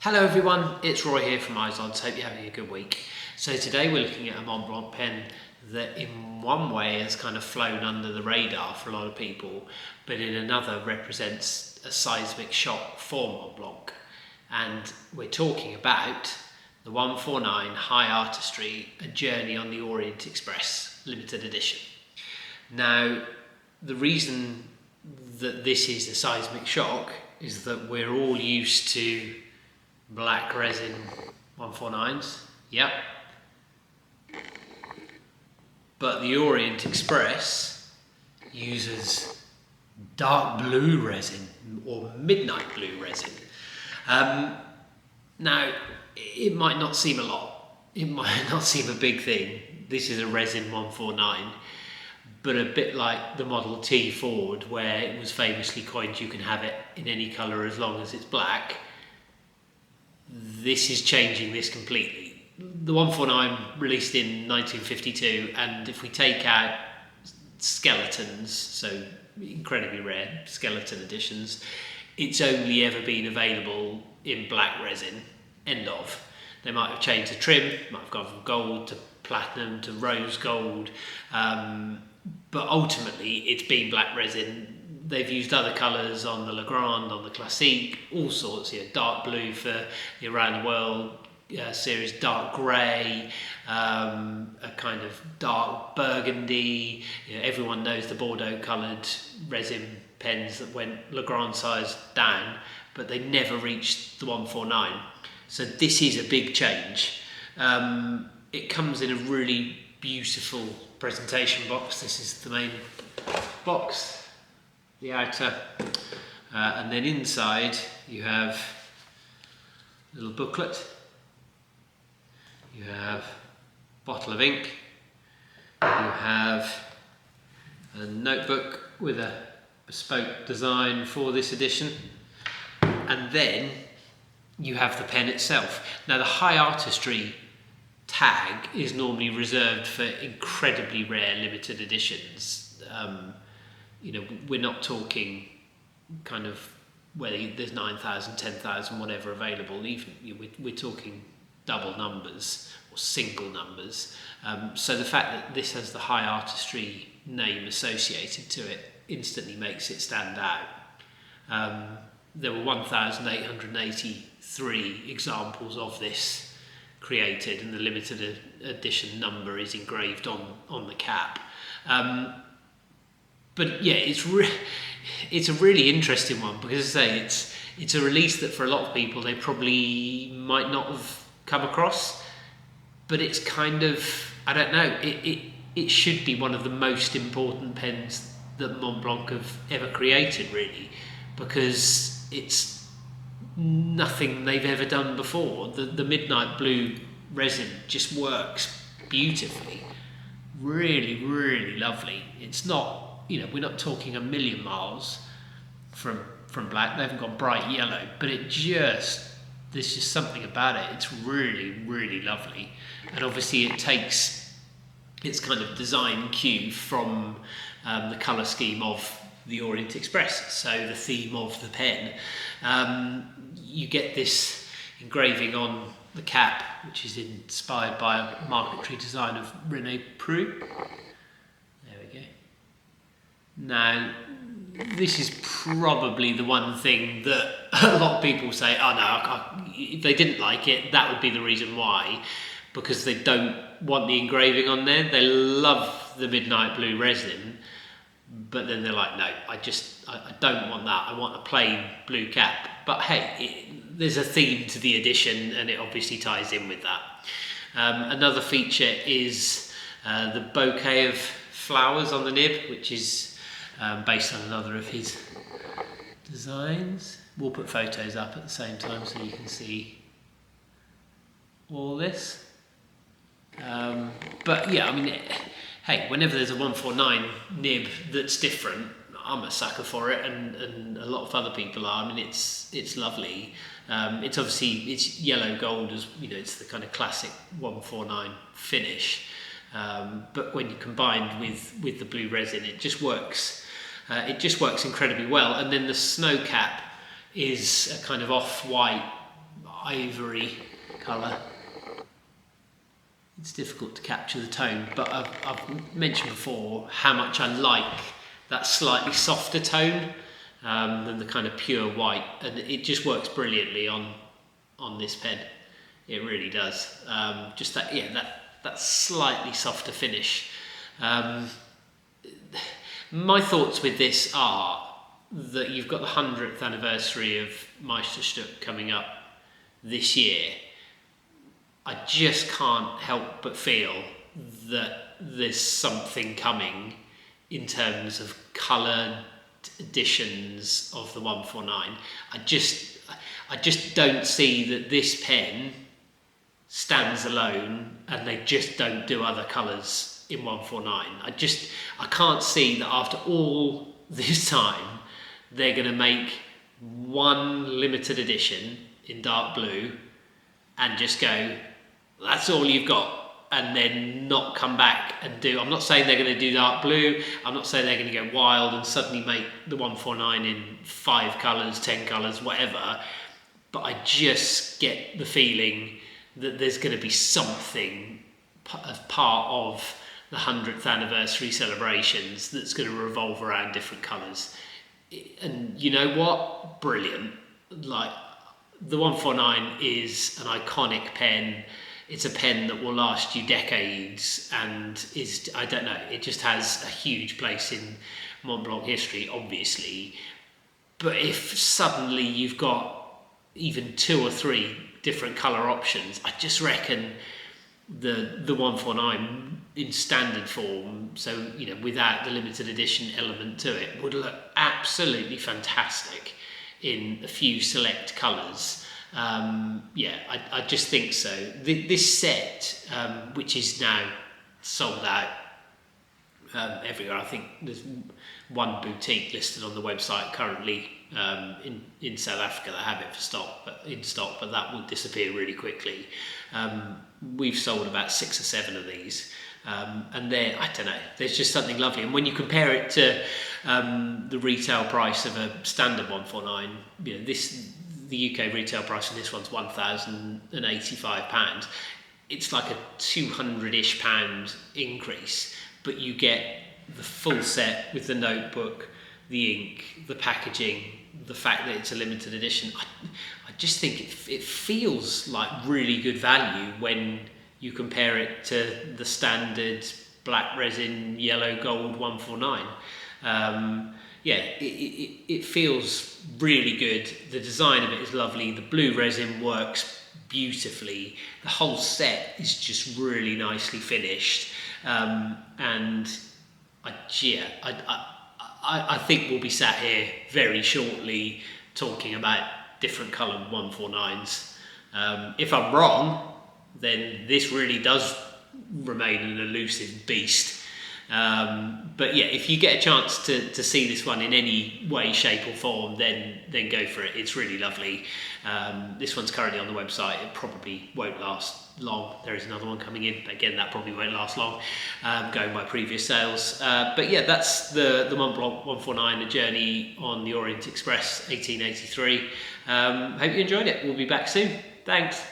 Hello everyone, it's Roy here from IZODS. Hope you're having a good week. So today we're looking at a Montblanc pen that in one way has kind of flown under the radar for a lot of people, but in another represents a seismic shock for Montblanc. And we're talking about the 149 High Artistry, A Journey on the Orient Express limited edition. Now, the reason that this is a seismic shock is that we're all used to black resin 149s, yep. But the Orient Express uses dark blue resin or midnight blue resin. Now, it might not seem a lot, it might not seem a big thing. This is a resin 149, but a bit like the Model T Ford, where it was famously coined you can have it in any colour as long as it's black. This is changing this completely. The 149 released in 1952, and if we take out skeletons, so incredibly rare skeleton editions, it's only ever been available in black resin, end of. They might have changed the trim, might have gone from gold to platinum to rose gold, but ultimately it's been black resin. They've used other colours on the Legrand, on the Classique, all sorts, dark blue for the Around the World series, dark grey, a kind of dark burgundy. Everyone knows the Bordeaux coloured resin pens that went Legrand size down, but they never reached the 149. So this is a big change. It comes in a really beautiful presentation box. This is the main box. The outer, and then inside you have a little booklet, you have a bottle of ink, you have a notebook with a bespoke design for this edition, and then you have the pen itself. Now, the High Artistry tag is normally reserved for incredibly rare limited editions. We're not talking kind of whether there's 9,000, 10,000, whatever available. Even we're talking double numbers or single numbers. So the fact that this has the High Artistry name associated to it instantly makes it stand out. There were 1,883 examples of this created, and the limited edition number is engraved on the cap. But yeah, it's a really interesting one because, as I say, it's a release that for a lot of people they probably might not have come across, but it's kind of, I don't know, it should be one of the most important pens that Montblanc have ever created, really, because it's nothing they've ever done before. The midnight blue resin just works beautifully, really, really lovely. It's not, we're not talking a million miles from black. They haven't got bright yellow, but there's just something about it. It's really, really lovely. And obviously it takes its kind of design cue from the colour scheme of the Orient Express, so the theme of the pen. You get this engraving on the cap, which is inspired by a marquetry design of René Preux. There we go. Now, this is probably the one thing that a lot of people say, oh no, if they didn't like it, that would be the reason why, because they don't want the engraving on there. They love the midnight blue resin, but then they're like, no, I don't want that. I want a plain blue cap. But hey, there's a theme to the edition, and it obviously ties in with that. Another feature is the bouquet of flowers on the nib, which is based on another of his designs. We'll put photos up at the same time so you can see all this. But yeah, hey, whenever there's a 149 nib that's different, I'm a sucker for it, and a lot of other people are. It's lovely. It's yellow gold, as it's the kind of classic 149 finish. But when you combined with the blue resin, it just works. It just works incredibly well. And then the snow cap is a kind of off-white ivory colour. It's difficult to capture the tone, but I've mentioned before how much I like that slightly softer tone than the kind of pure white, and it just works brilliantly on this pen. It really does. Just that, yeah, that slightly softer finish. My thoughts with this are that you've got the 100th anniversary of Meisterstück coming up this year. I just can't help but feel that there's something coming in terms of coloured editions of the 149. I just don't see that this pen stands alone and they just don't do other colours in 149. I can't see that after all this time they're going to make one limited edition in dark blue and just go, that's all you've got, and then not come back and do. I'm not saying they're going to do dark blue, I'm not saying they're going to go wild and suddenly make the 149 in 5 colours, 10 colours, whatever, but I just get the feeling that there's going to be something as part of the 100th anniversary celebrations that's going to revolve around different colours. And you know what? Brilliant. Like, the 149 is an iconic pen. It's a pen that will last you decades and is, I don't know, it just has a huge place in Montblanc history, obviously. But if suddenly you've got even 2 or 3 different colour options, I just reckon the 149 in standard form, so you know, without the limited edition element to it, would look absolutely fantastic in a few select colours. Yeah, I just think so. This set, which is now sold out everywhere, I think there's one boutique listed on the website currently in South Africa that have it in stock, but that will disappear really quickly. We've sold about 6 or 7 of these, and they're, I don't know, there's just something lovely. And when you compare it to the retail price of a standard 149, you know, the UK retail price of this one's £1,085. It's like a £200-ish increase, but you get the full set with the notebook, the ink, the packaging, the fact that it's a limited edition. I just think it feels like really good value when you compare it to the standard black resin yellow gold 149. Yeah, it feels really good. The design of it is lovely. The blue resin works beautifully. The whole set is just really nicely finished. And I think we'll be sat here very shortly talking about different coloured 149s. If I'm wrong, then this really does remain an elusive beast. But yeah, if you get a chance to see this one in any way, shape or form, then go for it. It's really lovely. This one's currently on the website. It probably won't last long. There is another one coming in, but again, that probably won't last long, going by previous sales. But yeah, that's the Montblanc 149, a journey on the Orient Express 1883. Hope you enjoyed it. We'll be back soon. Thanks.